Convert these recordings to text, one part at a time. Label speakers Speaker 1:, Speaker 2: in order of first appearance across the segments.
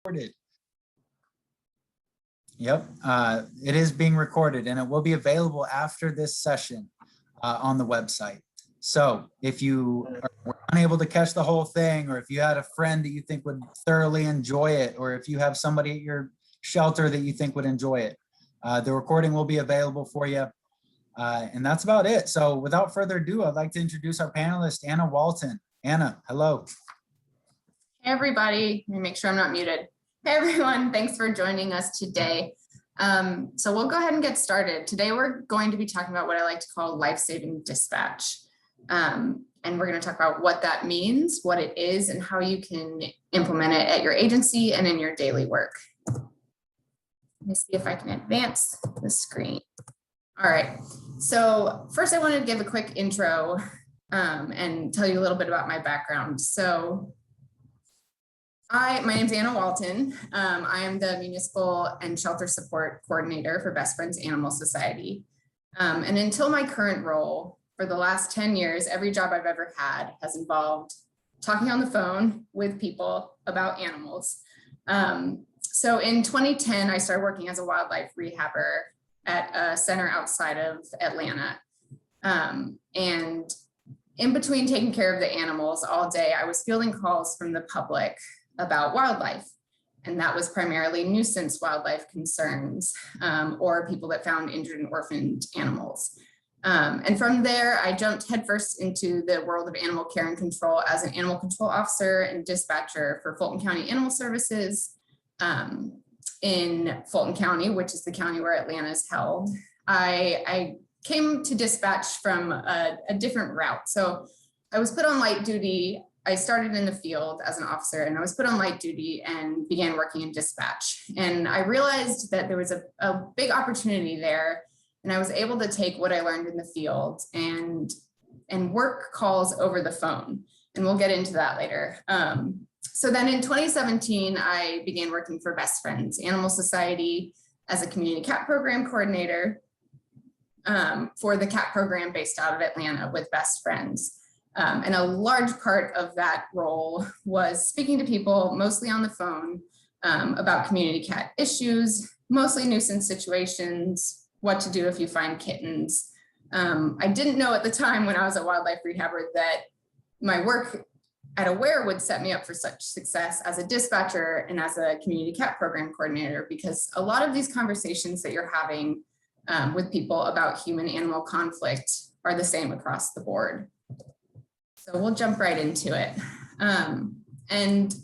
Speaker 1: recorded. Yep, it is being recorded and it will be available after this session on the website. So if you were unable to catch the whole thing, or if you had a friend that you think would thoroughly enjoy it, or if you have somebody at your shelter that you think would enjoy it, the recording will be available for you. And that's about it. So without further ado, I'd like to introduce our panelist, Anna Walton. Anna, hello.
Speaker 2: Hey everybody, let me make sure I'm not muted. Hey everyone, thanks for joining us today. So we'll go ahead and get started. Today we're going to be talking about what I like to call Lifesaving Dispatch. And we're going to talk about what that means, what it is, and how you can implement it at your agency and in your daily work. Let me see if I can advance the screen. All right, so first I wanted to give a quick intro and tell you a little bit about my background. So my name's Anna Walton. I am the Municipal and Shelter Support Coordinator for Best Friends Animal Society. And until my current role, for the last 10 years, every job I've ever had has involved talking on the phone with people about animals. So in 2010, I started working as a wildlife rehabber at a center outside of Atlanta. And in between taking care of the animals all day, I was fielding calls from the public about wildlife. And that was primarily nuisance wildlife concerns or people that found injured and orphaned animals. And from there, I jumped headfirst into the world of animal care and control as an animal control officer and dispatcher for Fulton County Animal Services in Fulton County, which is the county where Atlanta is held. I came to dispatch from a different route. So I was put on light duty. I started in the field as an officer and I was put on light duty and began working in dispatch. And I realized that there was a big opportunity there. And I was able to take what I learned in the field and work calls over the phone. And we'll get into that later. So then in 2017, I began working for Best Friends Animal Society as a community cat program coordinator for the cat program based out of Atlanta with Best Friends. And a large part of that role was speaking to people, mostly on the phone, about community cat issues, mostly nuisance situations, what to do if you find kittens. I didn't know at the time when I was a wildlife rehabber that my work at Aware would set me up for such success as a dispatcher and as a community cat program coordinator, because a lot of these conversations that you're having with people about human-animal conflict are the same across the board. So we'll jump right into it. And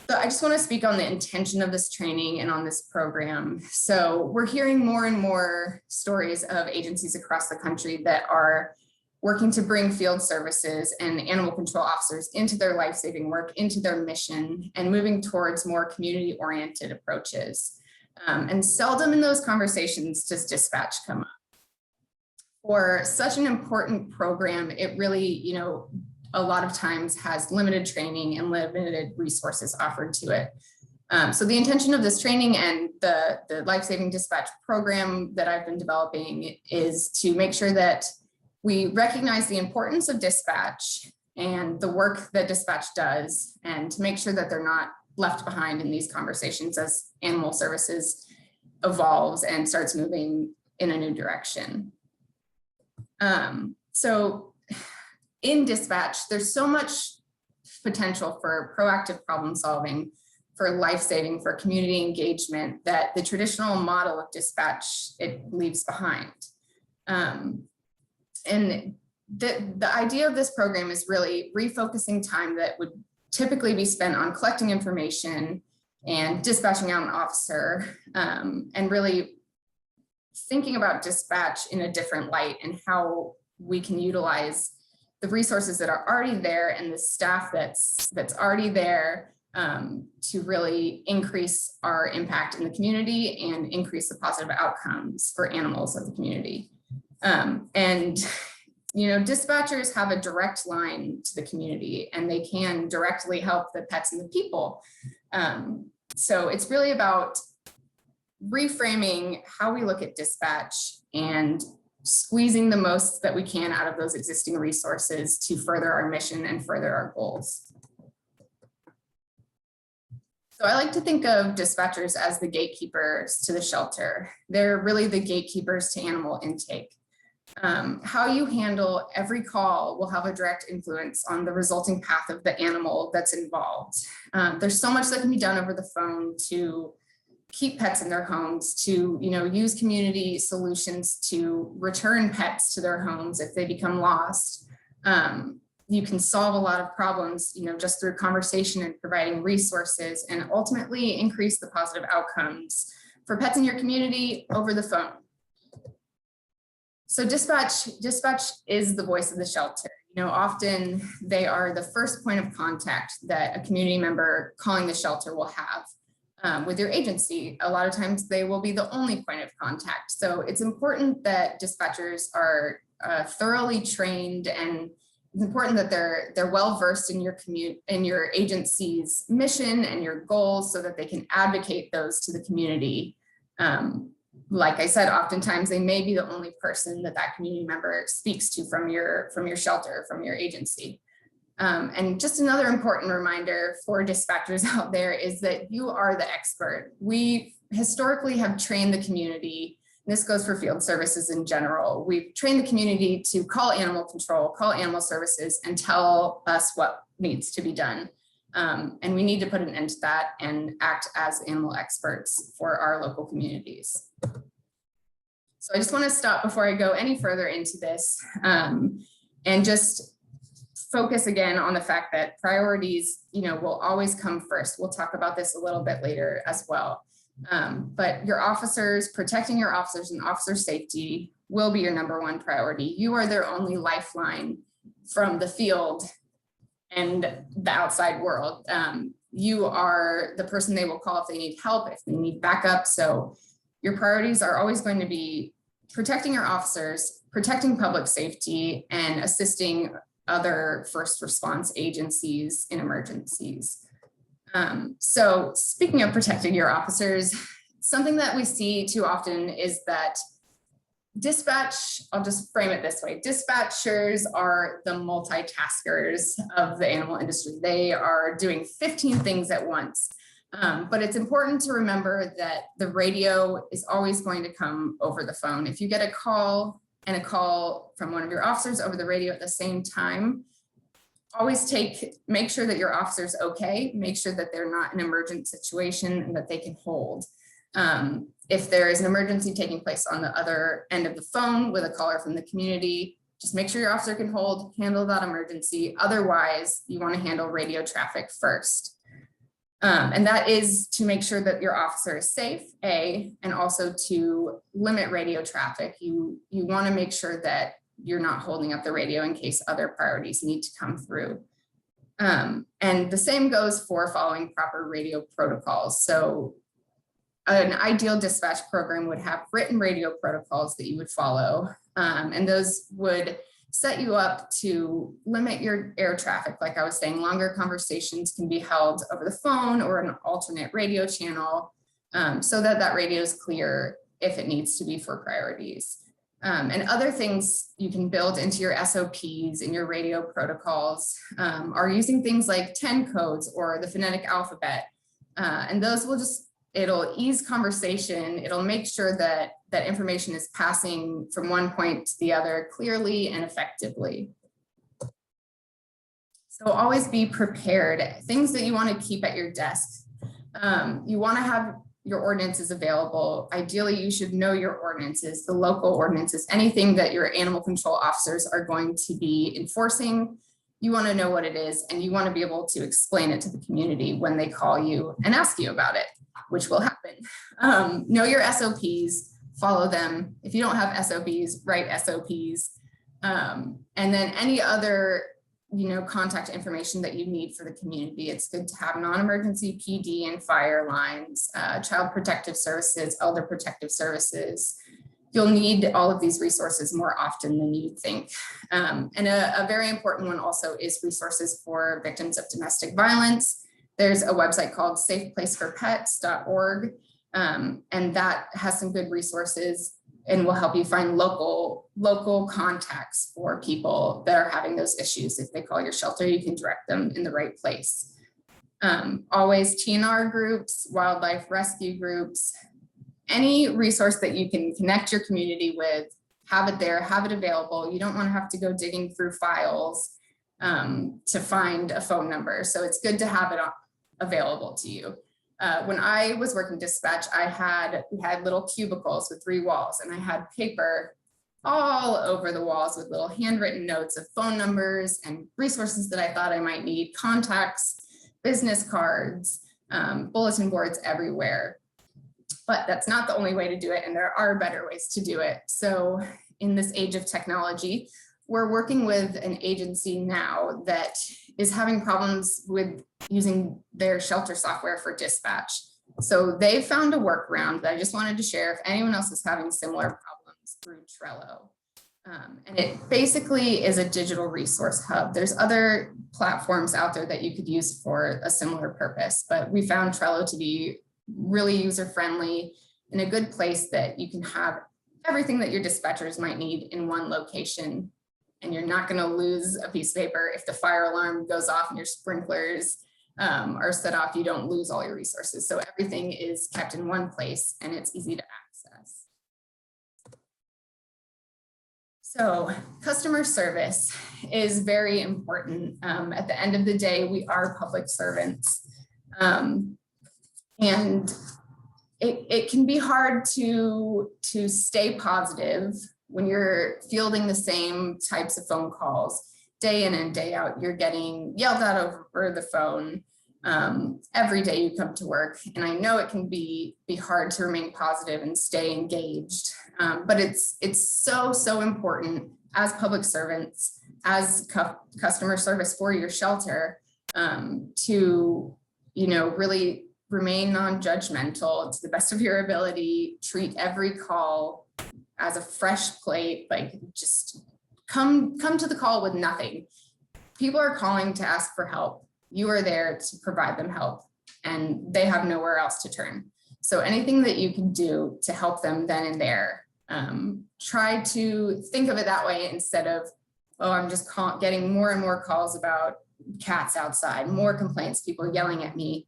Speaker 2: so I just want to speak on the intention of this training and on this program. So we're hearing more and more stories of agencies across the country that are working to bring field services and animal control officers into their life-saving work, into their mission, and moving towards more community-oriented approaches. And seldom in those conversations does dispatch come up. For such an important program, it really, a lot of times has limited training and limited resources offered to it. So the intention of this training and the Life-Saving Dispatch program that I've been developing is to make sure that we recognize the importance of dispatch and the work that dispatch does, and to make sure that they're not left behind in these conversations as animal services evolves and starts moving in a new direction. So in dispatch, there's so much potential for proactive problem solving, for life-saving, for community engagement, that the traditional model of dispatch, it leaves behind. And the idea of this program is really refocusing time that would typically be spent on collecting information and dispatching out an officer, and really thinking about dispatch in a different light and how we can utilize the resources that are already there and the staff that's already there to really increase our impact in the community and increase the positive outcomes for animals of the community. And dispatchers have a direct line to the community and they can directly help the pets and the people. So it's really about reframing how we look at dispatch and squeezing the most that we can out of those existing resources to further our mission and further our goals. So I like to think of dispatchers as the gatekeepers to the shelter. They're really the gatekeepers to animal intake. How you handle every call will have a direct influence on the resulting path of the animal that's involved. There's so much that can be done over the phone to keep pets in their homes, to use community solutions to return pets to their homes if they become lost. You can solve a lot of problems, just through conversation and providing resources, and ultimately increase the positive outcomes for pets in your community over the phone. So dispatch is the voice of the shelter. Often they are the first point of contact that a community member calling the shelter will have with your agency. A lot of times they will be the only point of contact. So it's important that dispatchers are thoroughly trained, and it's important that they're well versed in your agency's mission and your goals, so that they can advocate those to the community. Like I said, oftentimes they may be the only person that community member speaks to from your shelter, from your agency. And just another important reminder for dispatchers out there is that you are the expert. We historically have trained the community. This goes for field services in general. We've trained the community to call animal control, call animal services, and tell us what needs to be done. And we need to put an end to that and act as animal experts for our local communities. So I just want to stop before I go any further into this, and just focus again on the fact that priorities, will always come first. We'll talk about this a little bit later as well. But your officers, protecting your officers and officer safety will be your number one priority. You are their only lifeline from the field and the outside world. You are the person they will call if they need help, if they need backup. So your priorities are always going to be protecting your officers, protecting public safety, and assisting other first response agencies in emergencies. So speaking of protecting your officers, something that we see too often is that dispatch, I'll just frame it this way, dispatchers are the multitaskers of the animal industry. They are doing 15 things at once. But it's important to remember that the radio is always going to come over the phone. If you get a call from one of your officers over the radio at the same time, always make sure that your officer's okay, make sure that they're not in an emergent situation and that they can hold. If there is an emergency taking place on the other end of the phone with a caller from the community, just make sure your officer can hold, handle that emergency. Otherwise, you want to handle radio traffic first. And that is to make sure that your officer is safe, and also to limit radio traffic. You want to make sure that you're not holding up the radio in case other priorities need to come through. And the same goes for following proper radio protocols. So an ideal dispatch program would have written radio protocols that you would follow. And those would set you up to limit your air traffic. Like I was saying, longer conversations can be held over the phone or an alternate radio channel, so that radio is clear if it needs to be for priorities. And other things you can build into your SOPs and your radio protocols are using things like 10 codes or the phonetic alphabet. And those will it'll ease conversation. It'll make sure that information is passing from one point to the other clearly and effectively. So always be prepared. Things that you want to keep at your desk. You want to have your ordinances available. Ideally, you should know your ordinances, the local ordinances, anything that your animal control officers are going to be enforcing. You want to know what it is, and you want to be able to explain it to the community when they call you and ask you about it, which will happen. Know your SOPs, follow them. If you don't have SOPs, write SOPs. And then any other contact information that you need for the community. It's good to have non-emergency PD and fire lines, child protective services, elder protective services. You'll need all of these resources more often than you'd think. And a very important one also is resources for victims of domestic violence. There's a website called safeplaceforpets.org, and that has some good resources and will help you find local contacts for people that are having those issues. If they call your shelter, you can direct them in the right place. Always TNR groups, wildlife rescue groups, any resource that you can connect your community with, have it there, have it available. You don't want to have to go digging through files to find a phone number. So it's good to have it available to you. When I was working dispatch, we had little cubicles with 3 walls, and I had paper all over the walls with little handwritten notes of phone numbers and resources that I thought I might need, contacts, business cards, bulletin boards everywhere. But that's not the only way to do it, and there are better ways to do it. So in this age of technology, we're working with an agency now that is having problems with using their shelter software for dispatch. So they found a workaround that I just wanted to share if anyone else is having similar problems through Trello. And it basically is a digital resource hub. There's other platforms out there that you could use for a similar purpose, but we found Trello to be really user-friendly and a good place that you can have everything that your dispatchers might need in one location. And you're not going to lose a piece of paper. If the fire alarm goes off and your sprinklers are set off, you don't lose all your resources. So everything is kept in one place and it's easy to access. So customer service is very important. At the end of the day, we are public servants. And it can be hard to stay positive when you're fielding the same types of phone calls day in and day out. You're getting yelled at over the phone every day you come to work. And I know it can be hard to remain positive and stay engaged, but it's so important as public servants, as customer service for your shelter, to really remain non-judgmental to the best of your ability, treat every call as a fresh plate, like just come to the call with nothing. People are calling to ask for help. You are there to provide them help, and they have nowhere else to turn. So anything that you can do to help them then and there, try to think of it that way instead of, oh, I'm just getting more and more calls about cats outside, more complaints, people yelling at me.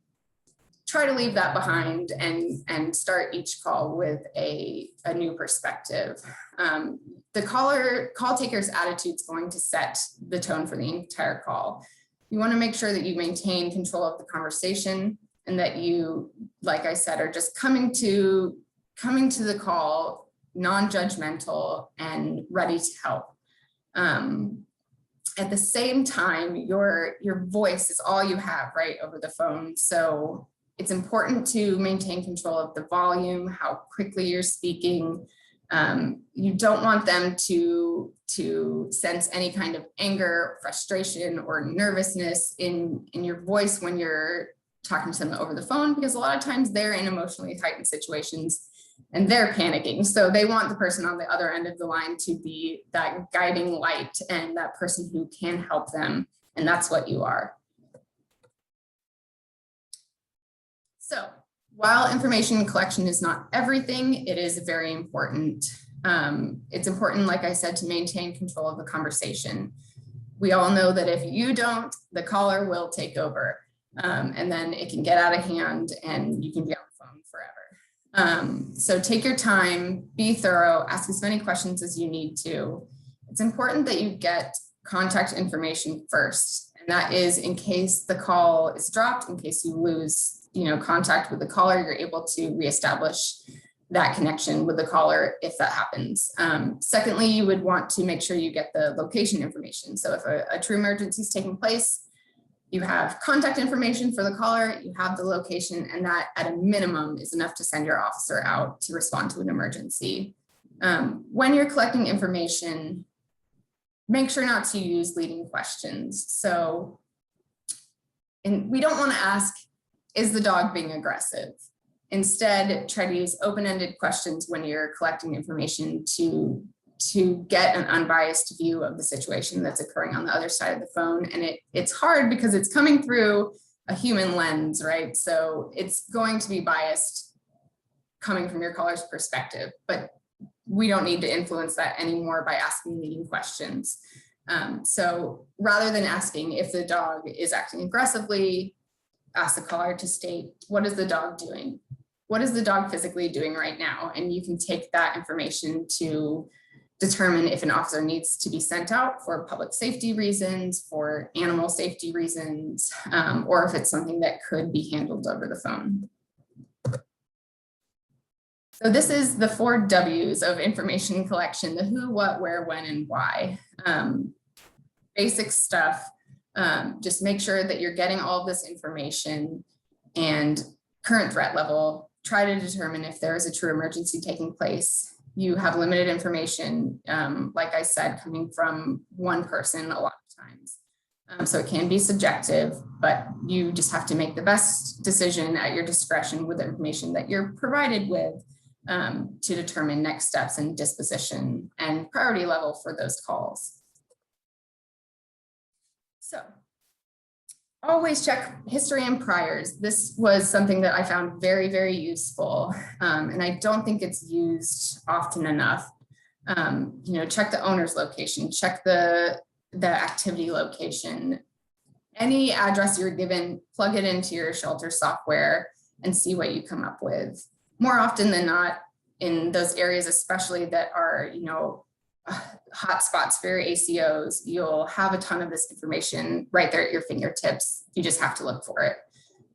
Speaker 2: Try to leave that behind and start each call with a new perspective. The call taker's attitude is going to set the tone for the entire call. You want to make sure that you maintain control of the conversation and that you, like I said, are just coming to the call non-judgmental and ready to help. At the same time, your voice is all you have, right, over the phone. So it's important to maintain control of the volume, how quickly you're speaking. You don't want them to sense any kind of anger, frustration, or nervousness in your voice when you're talking to them over the phone, because a lot of times they're in emotionally heightened situations and they're panicking. So they want the person on the other end of the line to be that guiding light and that person who can help them. And that's what you are. So while information collection is not everything, it is very important. It's important, like I said, to maintain control of the conversation. We all know that if you don't, the caller will take over, and then it can get out of hand and you can be on the phone forever. So take your time, be thorough, ask as many questions as you need to. It's important that you get contact information first, and that is in case the call is dropped, in case you lose contact with the caller, you're able to reestablish that connection with the caller if that happens. Secondly, you would want to make sure you get the location information. So if a true emergency is taking place, you have contact information for the caller, you have the location, and that at a minimum is enough to send your officer out to respond to an emergency. When you're collecting information, make sure not to use leading questions. So, and we don't want to ask, is the dog being aggressive? Instead, try to use open-ended questions when you're collecting information to get an unbiased view of the situation that's occurring on the other side of the phone. And it's hard because it's coming through a human lens, right? So it's going to be biased coming from your caller's perspective, but we don't need to influence that anymore by asking leading questions. So rather than asking if the dog is acting aggressively, ask the caller to state, what is the dog doing? What is the dog physically doing right now? And you can take that information to determine if an officer needs to be sent out for public safety reasons, for animal safety reasons, or if it's something that could be handled over the phone. So this is the 4 W's of information collection: the who, what, where, when, and why. Basic stuff. Just make sure that you're getting all of this information and current threat level. Try to determine if there is a true emergency taking place. You have limited information, like I said, coming from one person a lot of times. So it can be subjective, but you just have to make the best decision at your discretion with the information that you're provided with, to determine next steps and disposition and priority level for those calls. So always check history and priors. This was something that I found very, very useful. And I don't think it's used often enough. Check the owner's location, check the activity location. Any address you're given, plug it into your shelter software and see what you come up with. More often than not, in those areas, especially that are, hot spots for your ACOs, you'll have a ton of this information right there at your fingertips. You just have to look for it.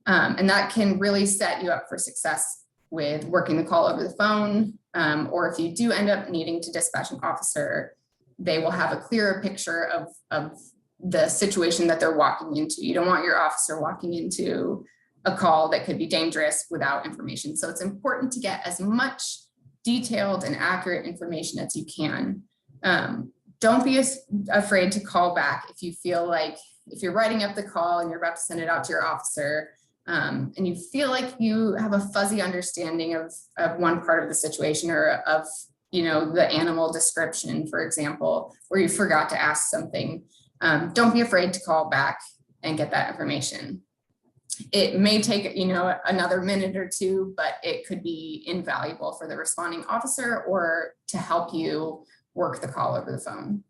Speaker 2: And that can really set you up for success with working the call over the phone. Or if you do end up needing to dispatch an officer, they will have a clearer picture of the situation that they're walking into. You don't want your officer walking into a call that could be dangerous without information. So it's important to get as much detailed and accurate information as you can. Don't be afraid to call back if you feel like, if you're writing up the call and you're about to send it out to your officer, and you feel like you have a fuzzy understanding of one part of the situation, or of the animal description, for example, where you forgot to ask something, don't be afraid to call back and get that information. It may take another minute or two, but it could be invaluable for the responding officer or to help you work the call over the phone.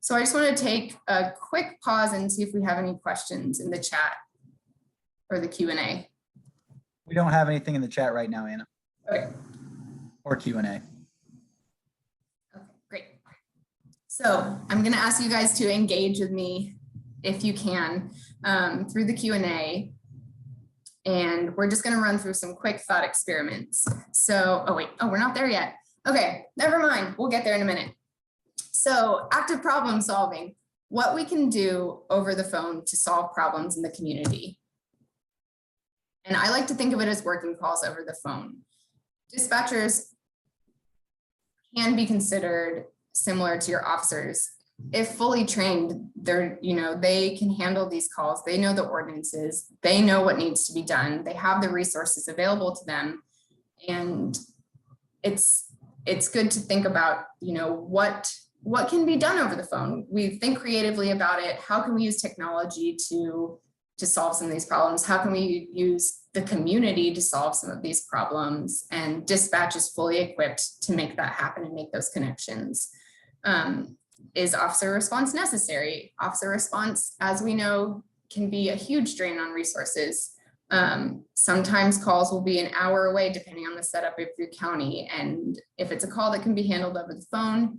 Speaker 2: So I just want to take a quick pause and see if we have any questions in the chat or the Q&A.
Speaker 1: We don't have anything in the chat right now, Anna.
Speaker 2: Okay.
Speaker 1: Or Q&A.
Speaker 2: Okay, great. So I'm going to ask you guys to engage with me if you can through the Q&A. And we're just going to run through some quick thought experiments. So, we're not there yet. Okay, never mind. We'll get there in a minute. So active problem solving, what we can do over the phone to solve problems in the community. And I like to think of it as working calls over the phone. Dispatchers can be considered similar to your officers. If fully trained, they can handle these calls. They know the ordinances. They know what needs to be done. They have the resources available to them. And it's good to think about, what can be done over the phone. We think creatively about it. How can we use technology to solve some of these problems? How can we use the community to solve some of these problems? And dispatch is fully equipped to make that happen and make those connections. Is officer response necessary? Officer response, as we know, can be a huge drain on resources. Sometimes calls will be an hour away depending on the setup of your county. And if it's a call that can be handled over the phone,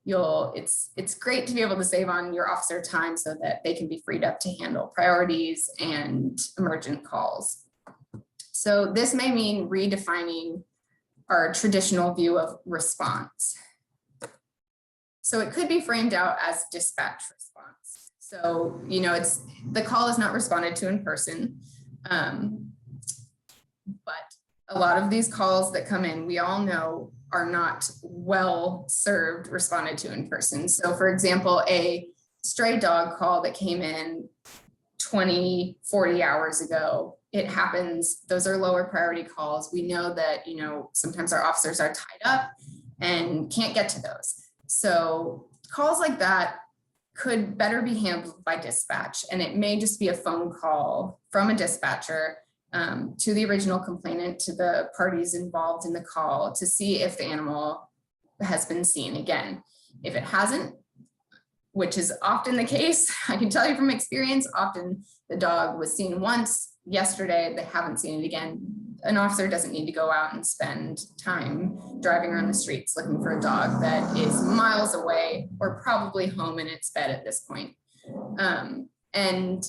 Speaker 2: it's great to be able to save on your officer time so that they can be freed up to handle priorities and emergent calls. So this may mean redefining our traditional view of response. So it could be framed out as dispatch response. So, the call is not responded to in person. But a lot of these calls that come in, we all know, are not well served responded to in person. So for example, a stray dog call that came in 20, 40 hours ago, it happens. Those are lower priority calls. We know that, sometimes our officers are tied up and can't get to those. So calls like that could better be handled by dispatch. And it may just be a phone call from a dispatcher to the original complainant, to the parties involved in the call, to see if the animal has been seen again. If it hasn't, which is often the case. I can tell you from experience, often the dog was seen once yesterday, they haven't seen it again. An officer doesn't need to go out and spend time driving around the streets looking for a dog that is miles away or probably home in its bed at this point. And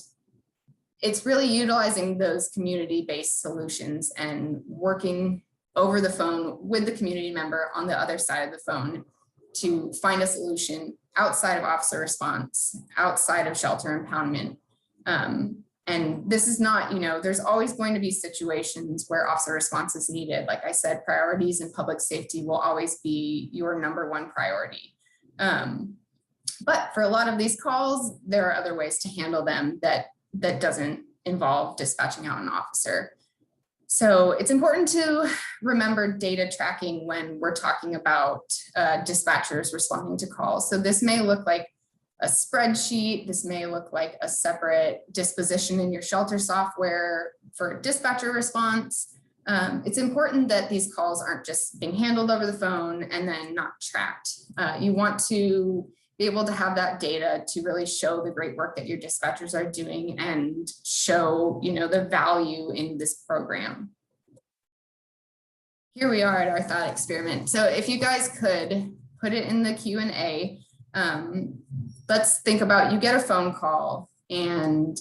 Speaker 2: it's really utilizing those community-based solutions and working over the phone with the community member on the other side of the phone to find a solution outside of officer response, outside of shelter impoundment. And this is not, there's always going to be situations where officer response is needed. Like I said, priorities in public safety will always be your number one priority. But for a lot of these calls, there are other ways to handle them that doesn't involve dispatching out an officer. So it's important to remember data tracking when we're talking about dispatchers responding to calls. So this may look like a spreadsheet. This may look like a separate disposition in your shelter software for dispatcher response. It's important that these calls aren't just being handled over the phone and then not tracked. You want to be able to have that data to really show the great work that your dispatchers are doing and show, the value in this program. Here we are at our thought experiment. So if you guys could put it in the Q&A, let's think about, you get a phone call and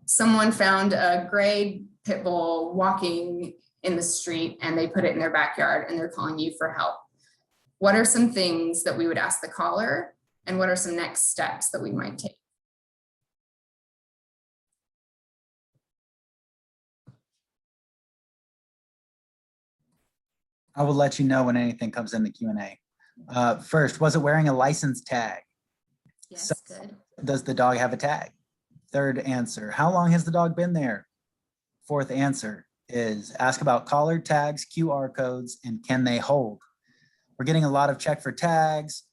Speaker 2: someone found a gray pit bull walking in the street and they put it in their backyard and they're calling you for help. What are some things that we would ask the caller? And what are some next steps that we might take?
Speaker 1: I will let you know when anything comes in the Q&A. First, was it wearing a license tag?
Speaker 2: Yes,
Speaker 1: So,
Speaker 2: good.
Speaker 1: does the dog have a tag? Third answer, how long has the dog been there? Fourth answer is ask about collar tags, QR codes, and can they hold? We're getting a lot of check for tags.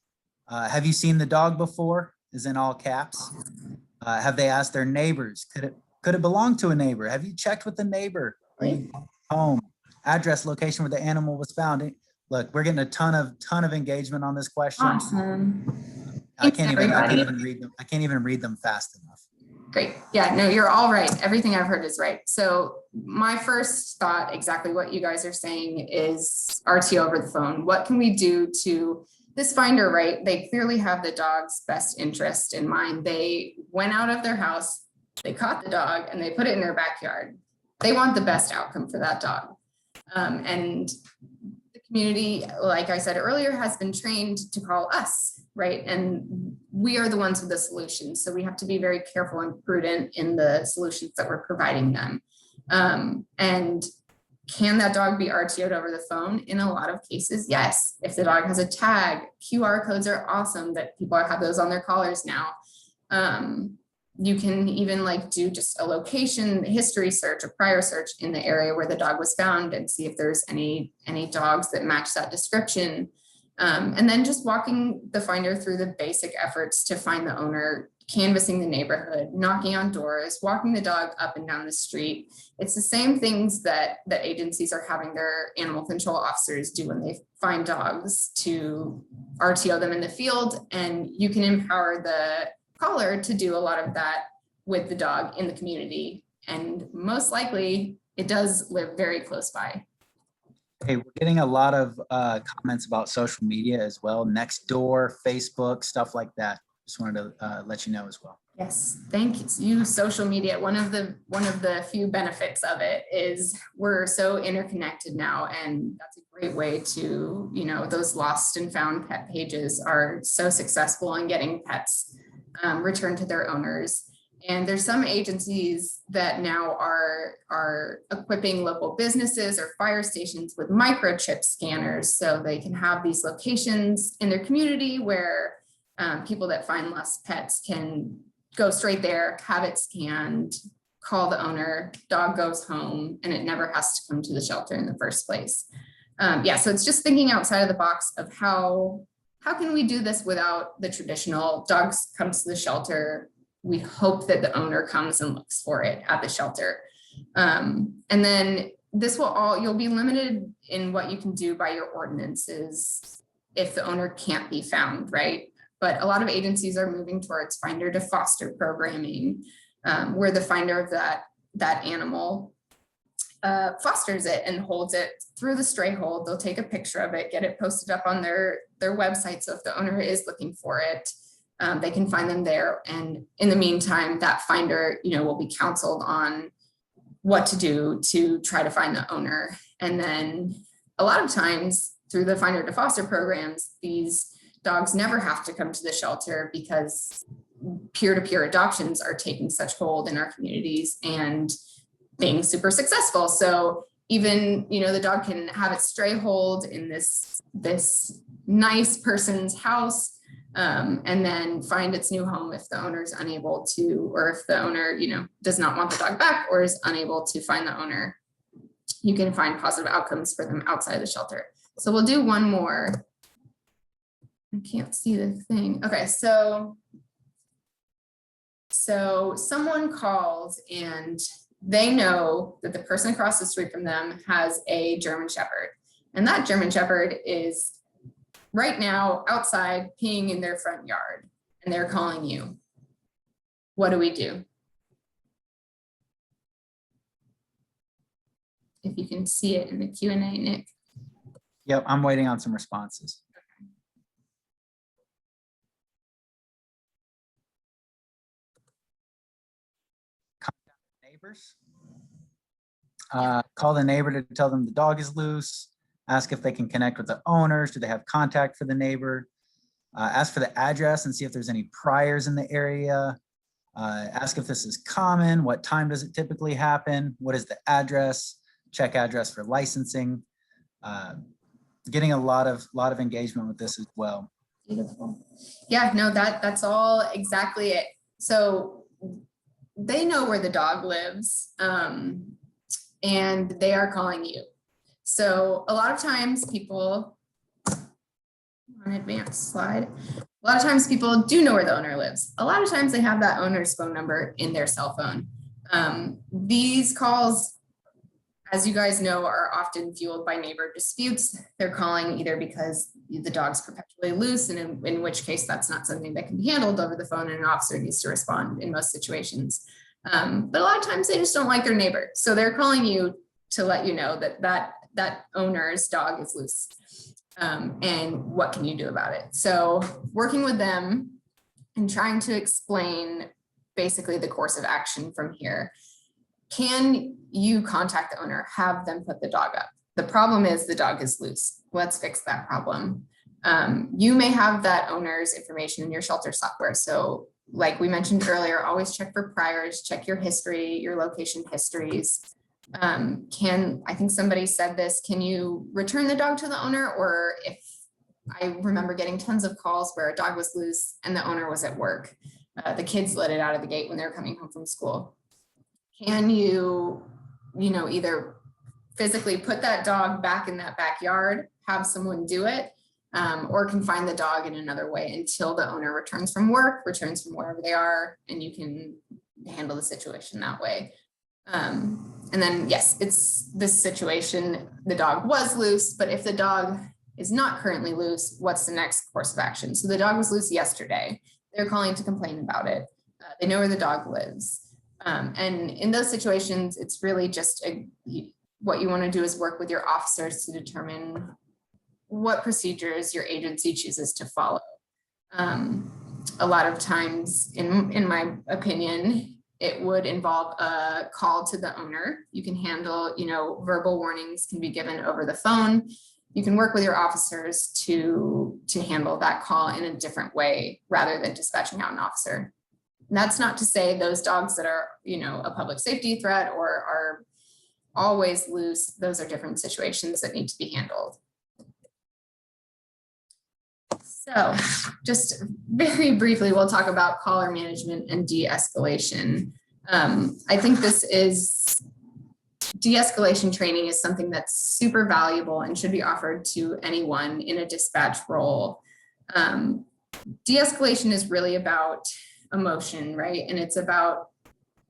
Speaker 1: Have you seen the dog before? Is in all caps. Have they asked their neighbors? Could it belong to a neighbor? Have you checked with the neighbor? Are you home? Address, location where the animal was found. Look, we're getting a ton of engagement on this question.
Speaker 2: Awesome.
Speaker 1: I can't even read them. I can't even read them fast enough.
Speaker 2: Great. Yeah, no, you're all right. Everything I've heard is right. So my first thought, exactly what you guys are saying, is RTO over the phone. What can we do to this finder, right? They clearly have the dog's best interest in mind. They went out of their house, they caught the dog, and they put it in their backyard. They want the best outcome for that dog. And the community, like I said earlier, has been trained to call us, right? And we are the ones with the solutions. So we have to be very careful and prudent in the solutions that we're providing them. And can that dog be RTO'd over the phone? In a lot of cases, yes. If the dog has a tag, QR codes are awesome that people have those on their collars now. You can even do just a location history search, a prior search in the area where the dog was found and see if there's any dogs that match that description. And then just walking the finder through the basic efforts to find the owner, canvassing the neighborhood, knocking on doors, walking the dog up and down the street. It's the same things that agencies are having their animal control officers do when they find dogs, to RTO them in the field. And you can empower the caller to do a lot of that with the dog in the community. And most likely it does live very close by.
Speaker 1: Hey, we're getting a lot of comments about social media as well. Nextdoor, Facebook, stuff like that. Just wanted to let you know as well.
Speaker 2: Yes, thank you. Social media, one of the few benefits of it is we're so interconnected now, and that's a great way to, those lost and found pet pages are so successful in getting pets returned to their owners. And there's some agencies that now are equipping local businesses or fire stations with microchip scanners, so they can have these locations in their community where people that find lost pets can go straight there, have it scanned, call the owner, dog goes home, and it never has to come to the shelter in the first place. So it's just thinking outside of the box of how can we do this without the traditional dogs comes to the shelter. We hope that the owner comes and looks for it at the shelter. And then this you'll be limited in what you can do by your ordinances if the owner can't be found, right? but a lot of agencies are moving towards finder to foster programming, where the finder of that animal fosters it and holds it through the stray hold. They'll take a picture of it, get it posted up on their website. So if the owner is looking for it, they can find them there. And in the meantime, that finder, will be counseled on what to do to try to find the owner. And then a lot of times through the finder to foster programs, these dogs never have to come to the shelter because peer-to-peer adoptions are taking such hold in our communities and being super successful. So even, the dog can have its stray hold in this nice person's house, and then find its new home if the owner is unable to, or if the owner, does not want the dog back or is unable to find the owner. You can find positive outcomes for them outside the shelter. So we'll do one more. I can't see the thing. Okay, so someone calls and they know that the person across the street from them has a German Shepherd. And that German Shepherd is right now outside peeing in their front yard, and they're calling you. What do we do? If you can see it in the Q&A, Nick.
Speaker 1: Yep, I'm waiting on some responses. Contact neighbors. Call the neighbor to tell them the dog is loose. Ask if they can connect with the owners. Do they have contact for the neighbor? Ask for the address and see if there's any priors in the area. Ask if this is common. What time does it typically happen? What is the address? Check address for licensing. Getting a lot of engagement with this as well.
Speaker 2: Beautiful. Yeah, no, that's all exactly it. So they know where the dog lives, and they are calling you. So a lot of times people, on advanced slide, a lot of times people do know where the owner lives. A lot of times they have that owner's phone number in their cell phone. These calls, as you guys know, are often fueled by neighbor disputes. They're calling either because the dog's perpetually loose, and in which case that's not something that can be handled over the phone and an officer needs to respond in most situations. But a lot of times they just don't like their neighbor. So they're calling you to let you know that owner's dog is loose, and what can you do about it? So working with them and trying to explain basically the course of action from here. Can you contact the owner, have them put the dog up? The problem is the dog is loose. Let's fix that problem. You may have that owner's information in your shelter software. So like we mentioned earlier, always check for priors, check your history, your location histories. I think somebody said this, can you return the dog to the owner? Or if I remember getting tons of calls where a dog was loose and the owner was at work. The kids let it out of the gate when they were coming home from school. Can you, either physically put that dog back in that backyard, have someone do it, or confine the dog in another way until the owner returns from work, returns from wherever they are, and you can handle the situation that way. And then, yes, it's this situation, the dog was loose, but if the dog is not currently loose, what's the next course of action? So the dog was loose yesterday. They're calling to complain about it. They know where the dog lives. And in those situations, it's really just what you want to do is work with your officers to determine what procedures your agency chooses to follow. A lot of times, in my opinion, it would involve a call to the owner. You can handle, verbal warnings can be given over the phone. You can work with your officers to handle that call in a different way rather than dispatching out an officer. And that's not to say those dogs that are, a public safety threat or are always loose, those are different situations that need to be handled. So just very briefly, we'll talk about caller management and de-escalation. I think de-escalation training is something that's super valuable and should be offered to anyone in a dispatch role. De-escalation is really about emotion, right? And it's about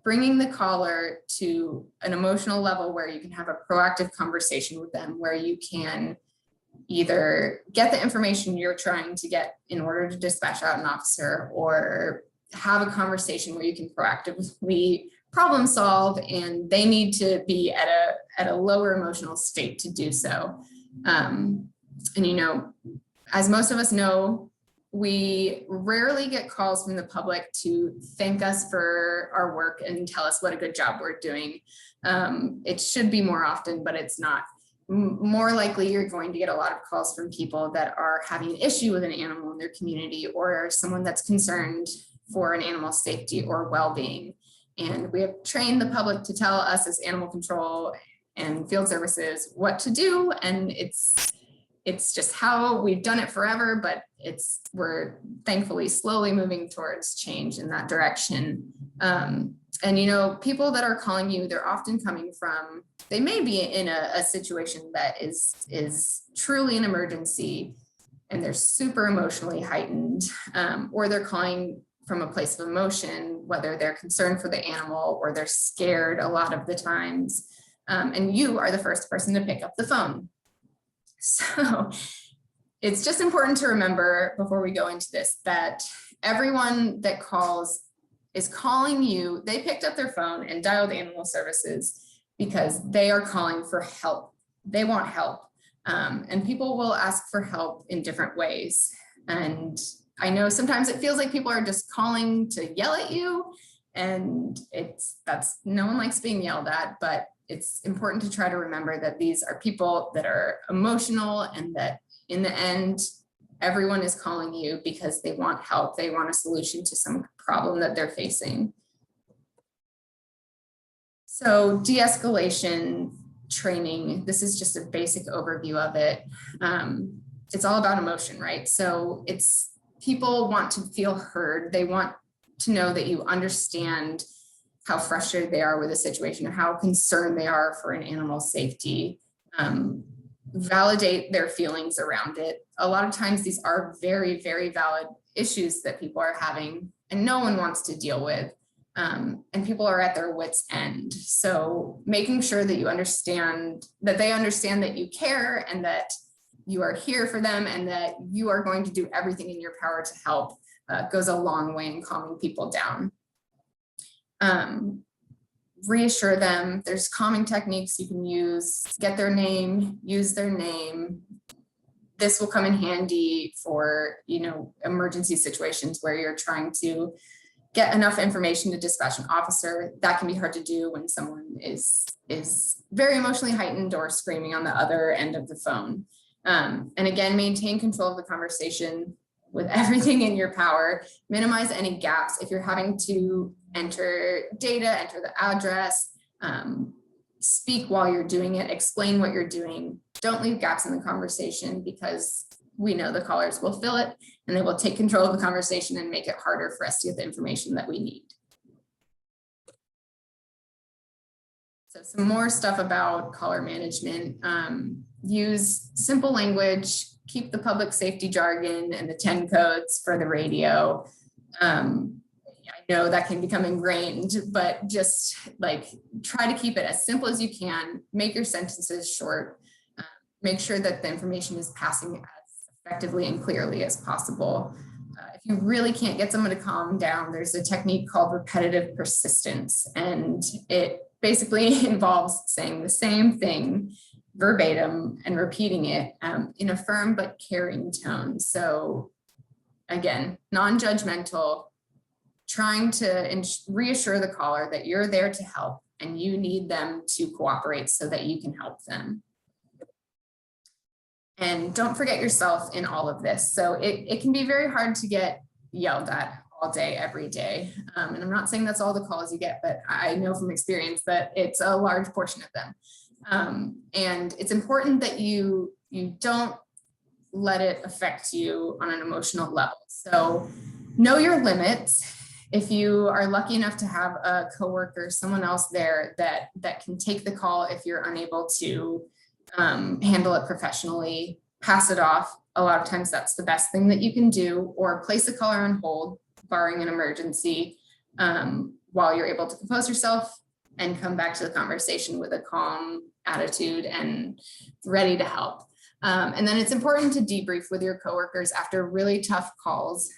Speaker 2: bringing the caller to an emotional level where you can have a proactive conversation with them, where you can either get the information you're trying to get in order to dispatch out an officer, or have a conversation where you can proactively problem solve, and they need to be at a lower emotional state to do so. And, you know, as most of us know, we rarely get calls from the public to thank us for our work and tell us what a good job we're doing. It should be more often, but it's not. More likely, you're going to get a lot of calls from people that are having an issue with an animal in their community, or someone that's concerned for an animal's safety or well-being. And we have trained the public to tell us as animal control and field services what to do. And it's just how we've done it forever, but we're thankfully slowly moving towards change in that direction. And, you know, people that are calling you, they're often coming from, they may be in a situation that is truly an emergency, and they're super emotionally heightened, or they're calling from a place of emotion, whether they're concerned for the animal or they're scared a lot of the times. And you are the first person to pick up the phone. So it's just important to remember before we go into this, that everyone that calls is calling you. They picked up their phone and dialed animal services because they are calling for help. They want help. And people will ask for help in different ways. And I know sometimes it feels like people are just calling to yell at you, and no one likes being yelled at, but it's important to try to remember that these are people that are emotional, and that in the end, everyone is calling you because they want help. They want a solution to some problem that they're facing. So de-escalation training, this is just a basic overview of it. It's all about emotion, right? So people want to feel heard. They want to know that you understand how frustrated they are with a situation, or how concerned they are for an animal's safety. Validate their feelings around it. A lot of times these are very, very valid issues that people are having and no one wants to deal with. And people are at their wits' end. So making sure that you understand, that they understand that you care and that you are here for them and that you are going to do everything in your power to help goes a long way in calming people down. Reassure them. There's calming techniques you can use. Get their name, use their name. This will come in handy for, you know, emergency situations where you're trying to get enough information to dispatch an officer. That can be hard to do when someone is very emotionally heightened or screaming on the other end of the phone. And again, maintain control of the conversation with everything in your power. Minimize any gaps. If you're having to enter data, enter the address, speak while you're doing it, explain what you're doing. Don't leave gaps in the conversation, because we know the callers will fill it and they will take control of the conversation and make it harder for us to get the information that we need. So some more stuff about caller management. Use simple language, keep the public safety jargon and the 10 codes for the radio. I know that can become ingrained, but just like try to keep it as simple as you can. Make your sentences short. Make sure that the information is passing as effectively and clearly as possible. If you really can't get someone to calm down, there's a technique called repetitive persistence, and it basically involves saying the same thing verbatim and repeating it in a firm but caring tone. So again, non-judgmental, trying to reassure the caller that you're there to help and you need them to cooperate so that you can help them. And don't forget yourself in all of this. So it can be very hard to get yelled at all day, every day. And I'm not saying that's all the calls you get, but I know from experience that it's a large portion of them. And it's important that you don't let it affect you on an emotional level. So know your limits. If you are lucky enough to have a coworker, someone else there that can take the call if you're unable to handle it professionally, pass it off. A lot of times that's the best thing that you can do, or place the caller on hold, barring an emergency, while you're able to compose yourself and come back to the conversation with a calm attitude and ready to help. And then it's important to debrief with your coworkers after really tough calls.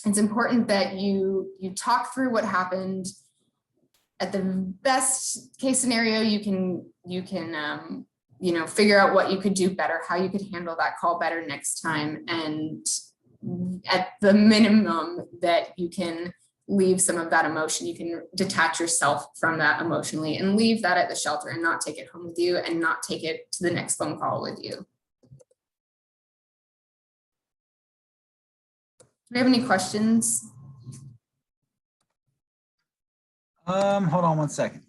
Speaker 2: It's important that you talk through what happened. At the best case scenario, you can figure out what you could do better, how you could handle that call better next time, and at the minimum that you can leave some of that emotion. You can detach yourself from that emotionally and leave that at the shelter and not take it home with you and not take it to the next phone call with you. Do we have any questions?
Speaker 1: Hold on one second.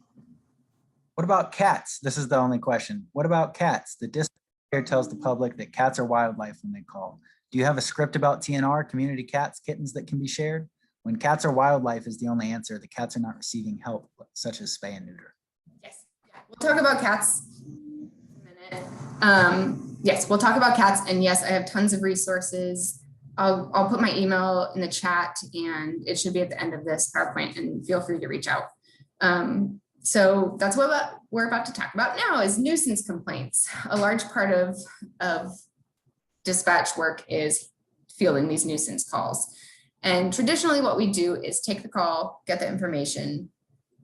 Speaker 1: What about cats? This is the only question. What about cats? The dispatch here tells the public that cats are wildlife when they call. Do you have a script about TNR, community cats, kittens that can be shared? When cats are wildlife is the only answer, the cats are not receiving help, such as spay and neuter.
Speaker 2: Yes, we'll talk about cats in a minute. Yes, we'll talk about cats, and yes, I have tons of resources. I'll put my email in the chat, and it should be at the end of this PowerPoint, and feel free to reach out. So that's what we're about to talk about now is nuisance complaints. A large part of dispatch work is fielding these nuisance calls. And traditionally what we do is take the call, get the information.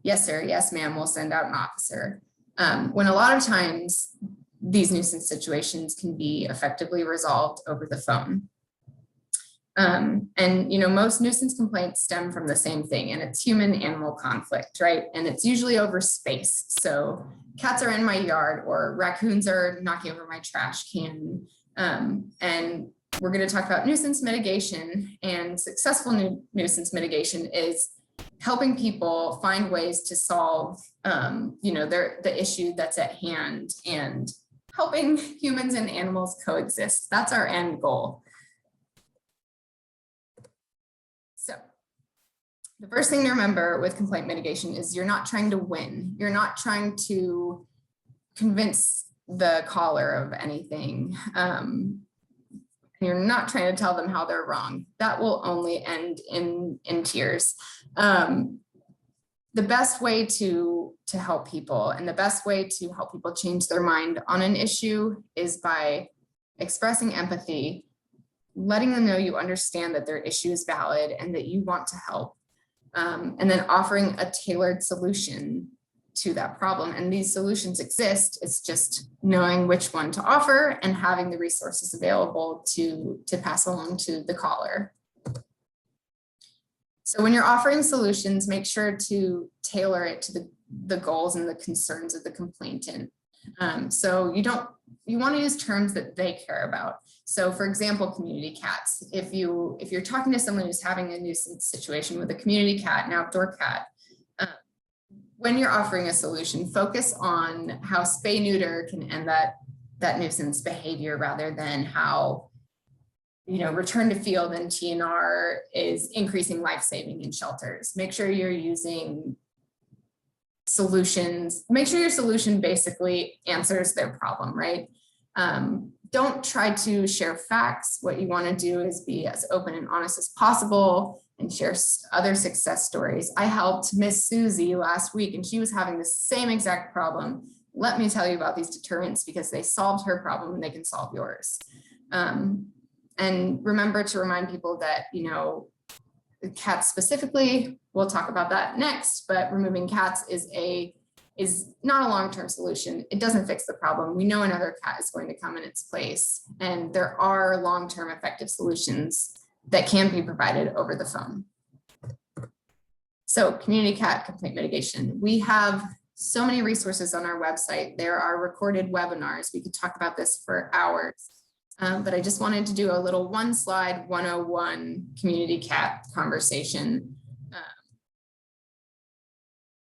Speaker 2: Yes, sir. Yes, ma'am. We'll send out an officer. When a lot of times these nuisance situations can be effectively resolved over the phone. And most nuisance complaints stem from the same thing, and it's human-animal conflict, right? And it's usually over space. So cats are in my yard, or raccoons are knocking over my trash can. And we're going to talk about nuisance mitigation, and successful nuisance mitigation is helping people find ways to solve, the issue that's at hand, and helping humans and animals coexist. That's our end goal. So the first thing to remember with complaint mitigation is you're not trying to win. You're not trying to convince the caller of anything. You're not trying to tell them how they're wrong. That will only end in tears. The best way to help people, and the best way to help people change their mind on an issue, is by expressing empathy, letting them know you understand that their issue is valid and that you want to help, and then offering a tailored solution to that problem. And these solutions exist. It's just knowing which one to offer and having the resources available to pass along to the caller. So when you're offering solutions, make sure to tailor it to the goals and the concerns of the complainant. So you want to use terms that they care about. So for example, community cats. If you're talking to someone who's having a nuisance situation with a community cat, an outdoor cat, when you're offering a solution, focus on how spay neuter can end that nuisance behavior, rather than how return to field and TNR is increasing life saving in shelters. Make sure you're using solutions. Make sure your solution basically answers their problem, right? Don't try to share facts. What you want to do is be as open and honest as possible and share other success stories. I helped Miss Susie last week, and she was having the same exact problem. Let me tell you about these deterrents, because they solved her problem and they can solve yours. And remember to remind people that, cats specifically, we'll talk about that next, but removing cats is not a long-term solution. It doesn't fix the problem. We know another cat is going to come in its place, and there are long-term effective solutions that can be provided over the phone. So community cat complaint mitigation. We have so many resources on our website. There are recorded webinars. We could talk about this for hours, but I just wanted to do a little one slide 101 community cat conversation.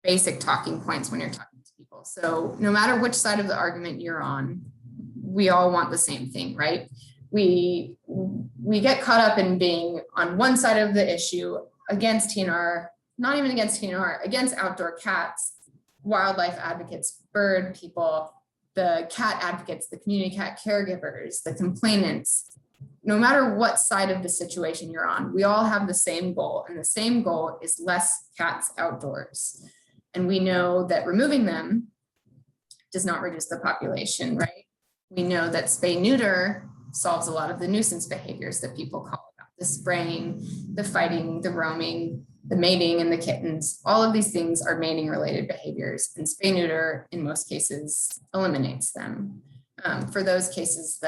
Speaker 2: Basic talking points when you're talking to people. So no matter which side of the argument you're on, we all want the same thing, right? We get caught up in being on one side of the issue against TNR, not even against TNR, against outdoor cats, wildlife advocates, bird people, the cat advocates, the community cat caregivers, the complainants. No matter what side of the situation you're on, we all have the same goal, and the same goal is less cats outdoors. And we know that removing them does not reduce the population, right? We know that spay neuter solves a lot of the nuisance behaviors that people call about: the spraying, the fighting, the roaming, the mating, and the kittens. All of these things are mating related behaviors, and spay neuter in most cases eliminates them. For those situations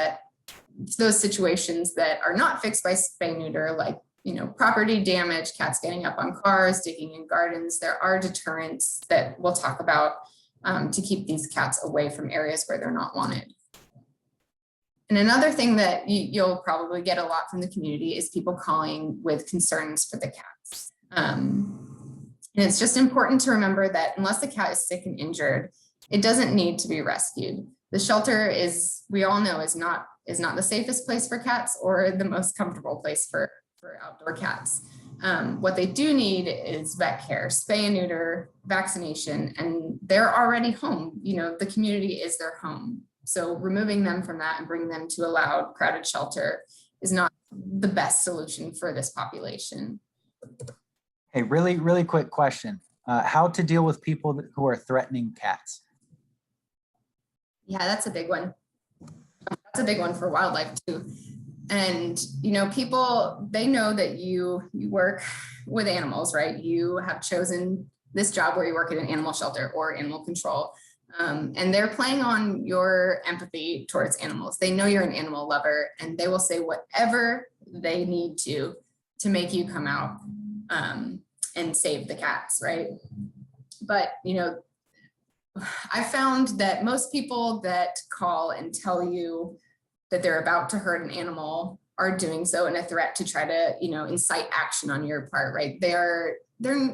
Speaker 2: that are not fixed by spay neuter, like property damage, cats getting up on cars, digging in gardens, there are deterrents that we'll talk about to keep these cats away from areas where they're not wanted. And another thing that you'll probably get a lot from the community is people calling with concerns for the cats. And it's just important to remember that unless the cat is sick and injured, it doesn't need to be rescued. The shelter is, we all know, is not the safest place for cats or the most comfortable place for outdoor cats. What they do need is vet care, spay and neuter, vaccination, and they're already home. The community is their home. So removing them from that and bringing them to a loud, crowded shelter is not the best solution for this population.
Speaker 1: Hey, really, really quick question. How to deal with people who are threatening cats?
Speaker 2: Yeah, that's a big one. That's a big one for wildlife too. And, people, they know that you work with animals, right? You have chosen this job where you work at an animal shelter or animal control. And they're playing on your empathy towards animals. They know you're an animal lover, and they will say whatever they need to make you come out and save the cats, right? But, I found that most people that call and tell you that they're about to hurt an animal are doing so in a threat to try to, incite action on your part, right? They're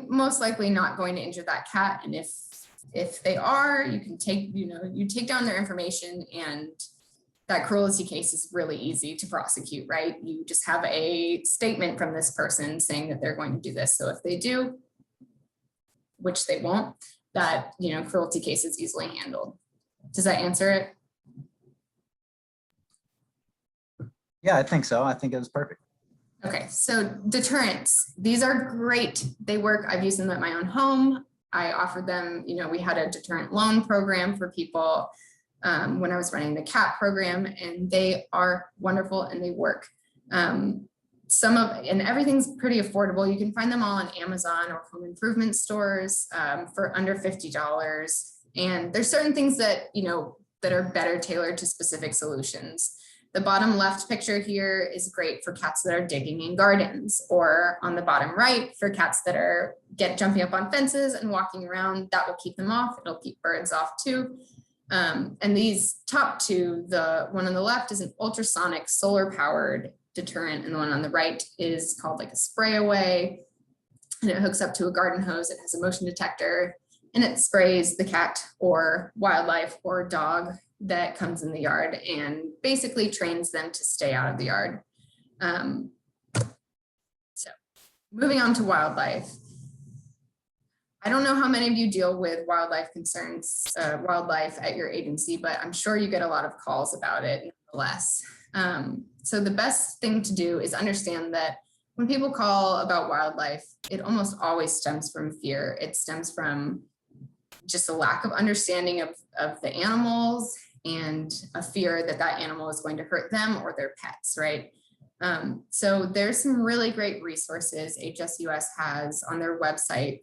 Speaker 2: most likely not going to injure that cat. And if they are, you can you take down their information, and that cruelty case is really easy to prosecute, right? You just have a statement from this person saying that they're going to do this. So if they do, which they won't, that, cruelty case is easily handled. Does that answer it?
Speaker 1: Yeah, I think so. I think it was perfect.
Speaker 2: Okay, so deterrents, these are great. They work. I've used them at my own home. I offered them, we had a deterrent loan program for people when I was running the cat program, and they are wonderful and they work. And everything's pretty affordable. You can find them all on Amazon or home improvement stores for under $50. And there's certain things that, that are better tailored to specific solutions. The bottom left picture here is great for cats that are digging in gardens, or on the bottom right for cats that are jumping up on fences and walking around. That will keep them off. It'll keep birds off too. And these top two, the one on the left is an ultrasonic solar powered deterrent, and the one on the right is called like a spray away, and it hooks up to a garden hose. It has a motion detector, and it sprays the cat or wildlife or dog that comes in the yard and basically trains them to stay out of the yard. So moving on to wildlife. I don't know how many of you deal with wildlife concerns, wildlife at your agency, but I'm sure you get a lot of calls about it nonetheless. So the best thing to do is understand that when people call about wildlife, it almost always stems from fear. It stems from just a lack of understanding of the animals and a fear that that animal is going to hurt them or their pets, right? So there's some really great resources HSUS has on their website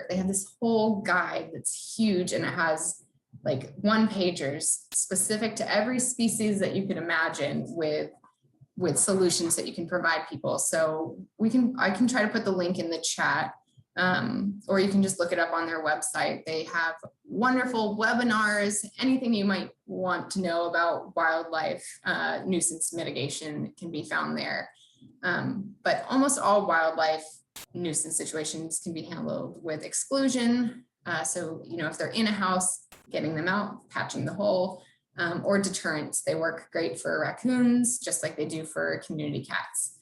Speaker 2: they have this whole guide that's huge, and it has like one-pagers specific to every species that you could imagine with solutions that you can provide people. So I can try to put the link in the chat, or you can just look it up on their website. They have wonderful webinars, anything you might want to know about wildlife nuisance mitigation can be found there. But almost all wildlife nuisance situations can be handled with exclusion. So, if they're in a house, getting them out, patching the hole, or deterrents. They work great for raccoons, just like they do for community cats.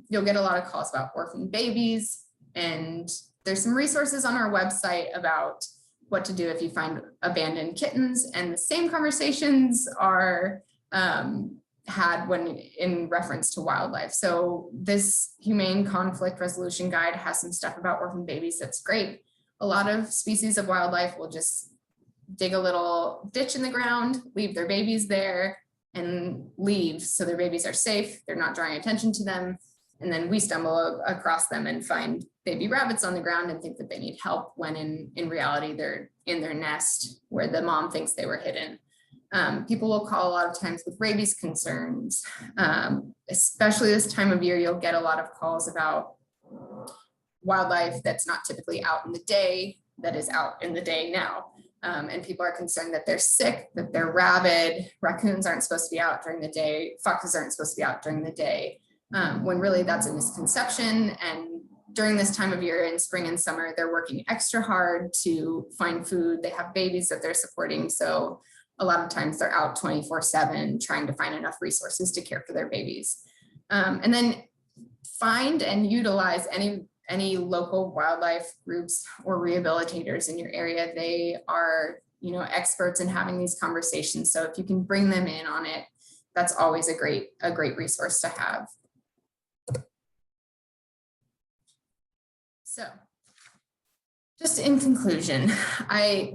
Speaker 2: You'll get a lot of calls about orphan babies, and there's some resources on our website about what to do if you find abandoned kittens, and the same conversations are had when in reference to wildlife. So this humane conflict resolution guide has some stuff about orphan babies that's great. A lot of species of wildlife will just dig a little ditch in the ground, leave their babies there, and leave so their babies are safe, they're not drawing attention to them. And then we stumble across them and find baby rabbits on the ground and think that they need help, when in reality, they're in their nest where the mom thinks they were hidden. People will call a lot of times with rabies concerns. Especially this time of year, you'll get a lot of calls about wildlife that's not typically out in the day, that is out in the day now. And people are concerned that they're sick, that they're rabid. Raccoons aren't supposed to be out during the day. Foxes aren't supposed to be out during the day, when really that's a misconception. And during this time of year in spring and summer, they're working extra hard to find food. They have babies that they're supporting. So a lot of times they're out 24/7 trying to find enough resources to care for their babies. And then find and utilize any local wildlife groups or rehabilitators in your area. They are, experts in having these conversations. So if you can bring them in on it, that's always a great resource to have. So just in conclusion,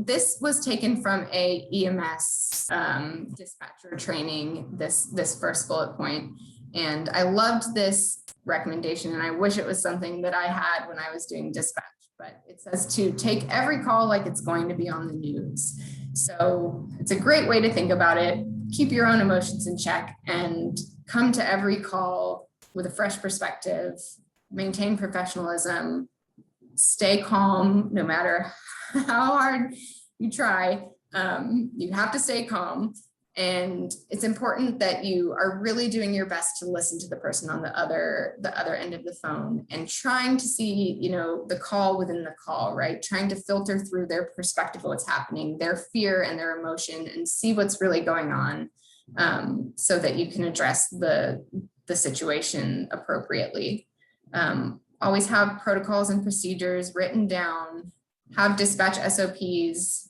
Speaker 2: this was taken from a EMS dispatcher training, this first bullet point. And I loved this recommendation, and I wish it was something that I had when I was doing dispatch, but it says to take every call like it's going to be on the news. So it's a great way to think about it. Keep your own emotions in check and come to every call with a fresh perspective, maintain professionalism, stay calm, no matter how hard you try, you have to stay calm. And it's important that you are really doing your best to listen to the person on the other end of the phone, and trying to see, the call within the call, right? Trying to filter through their perspective of what's happening, their fear and their emotion, and see what's really going on, so that you can address the situation appropriately. Always have protocols and procedures written down, have dispatch SOPs.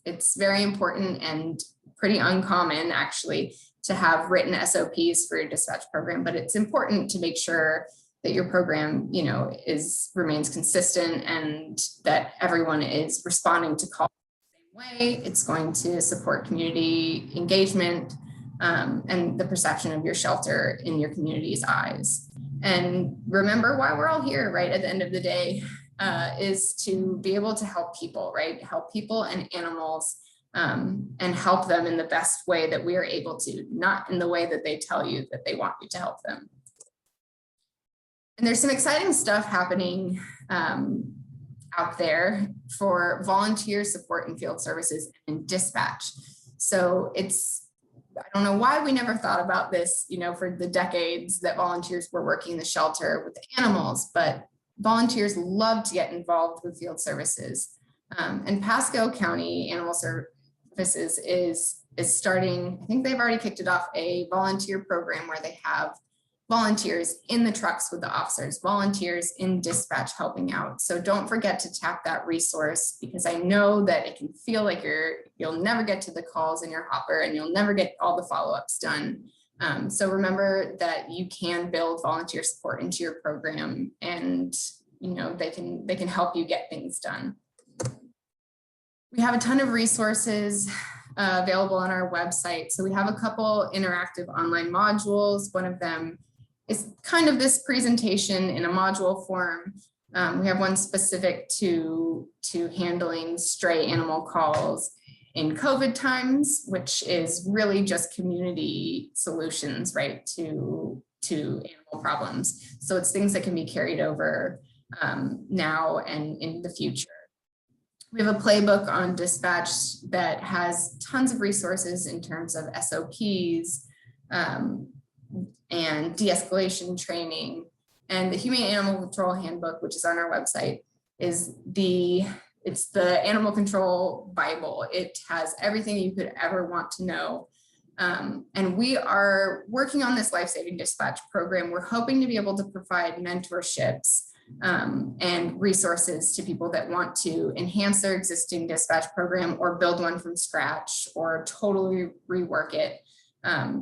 Speaker 2: It's very important and pretty uncommon, actually, to have written SOPs for your dispatch program, but it's important to make sure that your program, remains consistent and that everyone is responding to calls the same way. It's going to support community engagement, and the perception of your shelter in your community's eyes. And remember why we're all here, right? At the end of the day, is to be able to help people, right? Help people and animals, and help them in the best way that we are able to, not in the way that they tell you that they want you to help them. And there's some exciting stuff happening out there for volunteer support in field services and dispatch. So I don't know why we never thought about this, for the decades that volunteers were working the shelter with the animals, but volunteers love to get involved with field services. And Pasco County Animal Services is starting, I think they've already kicked it off, a volunteer program where they have volunteers in the trucks with the officers, volunteers in dispatch helping out. So don't forget to tap that resource, because I know that it can feel like you'll never get to the calls in your hopper and you'll never get all the follow-ups done. So remember that you can build volunteer support into your program, and they can help you get things done. We have a ton of resources available on our website. So we have a couple interactive online modules. One of them is kind of this presentation in a module form. We have one specific to handling stray animal calls in COVID times, which is really just community solutions, right, to animal problems. So it's things that can be carried over now and in the future. We have a playbook on dispatch that has tons of resources in terms of SOPs and de-escalation training. And the Humane Animal Control Handbook, which is on our website, it's the Animal Control Bible. It has everything you could ever want to know. And we are working on this Lifesaving Dispatch program. We're hoping to be able to provide mentorships and resources to people that want to enhance their existing dispatch program or build one from scratch or totally rework it.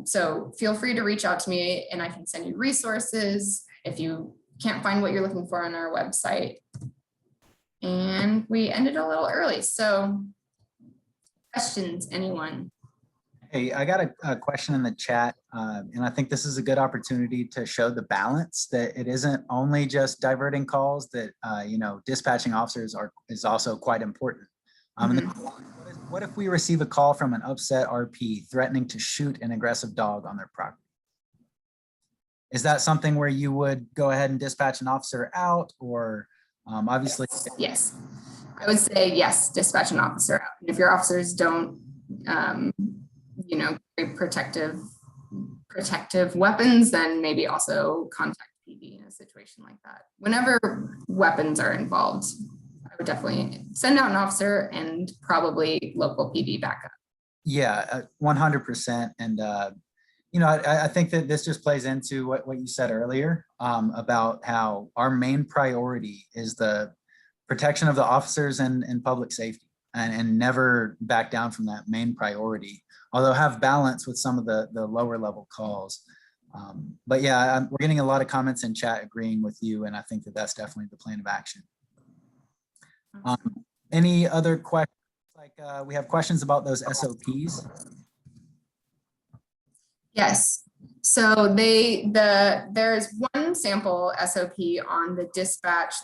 Speaker 2: So feel free to reach out to me and I can send you resources if you can't find what you're looking for on our website. And we ended a little early, so Questions, anyone?
Speaker 1: Hey, I got a question in the chat, and I think this is a good opportunity to show the balance that it isn't only just diverting calls, that dispatching officers is also quite important. And what if we receive a call from an upset RP threatening to shoot an aggressive dog on their property? Is that something where you would go ahead and dispatch an officer out, or obviously?
Speaker 2: Yes, I would say yes, dispatch an officer out. And if your officers don't, carry protective weapons, then maybe also contact PD in a situation like that. Whenever weapons are involved, I would definitely send out an officer and probably local PD backup.
Speaker 1: Yeah, 100%. And I think that this just plays into what you said earlier about how our main priority is the protection of the officers and public safety, and never back down from that main priority, although have balance with some of the lower level calls. But yeah, we're getting a lot of comments in chat agreeing with you, and I think that that's definitely the plan of action. Any other questions? Like we have questions about those SOPs.
Speaker 2: Yes. So there's one sample SOP on the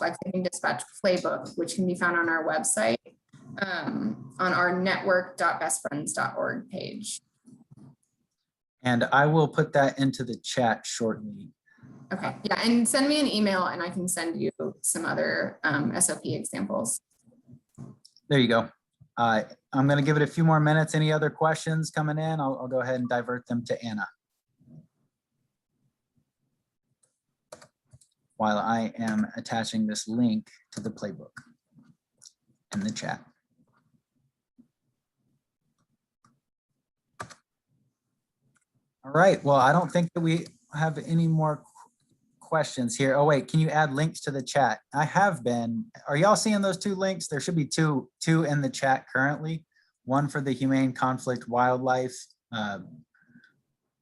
Speaker 2: Lifesaving Dispatch playbook, which can be found on our website, on our network.bestfriends.org page.
Speaker 1: And I will put that into the chat shortly.
Speaker 2: Okay, yeah, and send me an email and I can send you some other SOP examples.
Speaker 1: There you go. I'm going to give it a few more minutes. Any other questions coming in? I'll go ahead and divert them to Anna while I am attaching this link to the playbook in the chat. All right. Well, I don't think that we have any more questions here. Oh, wait, can you add links to the chat? I have been. Are y'all seeing those two links? There should be two in the chat currently. One for the Humane Conflict Wildlife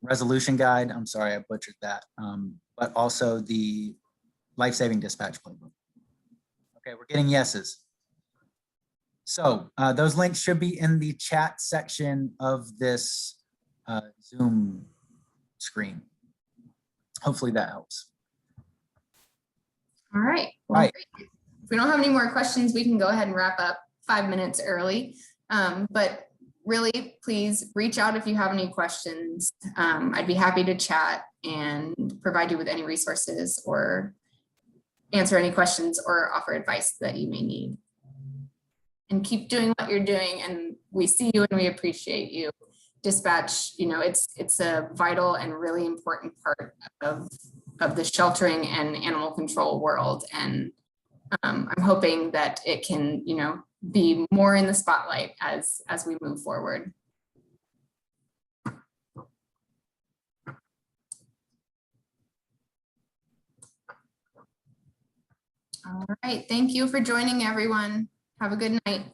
Speaker 1: Resolution Guide. I'm sorry, I butchered that. But also the Lifesaving Dispatch playbook. Okay, we're getting yeses. So those links should be in the chat section of this Zoom screen. Hopefully that helps.
Speaker 2: All right. Well, great. If we don't have any more questions, we can go ahead and wrap up 5 minutes early. But really, please reach out if you have any questions. I'd be happy to chat and provide you with any resources or answer any questions or offer advice that you may need. And keep doing what you're doing. And we see you and we appreciate you. Dispatch, it's a vital and really important part of the sheltering and animal control world. And I'm hoping that it can, be more in the spotlight as we move forward. All right. Thank you for joining, everyone. Have a good night.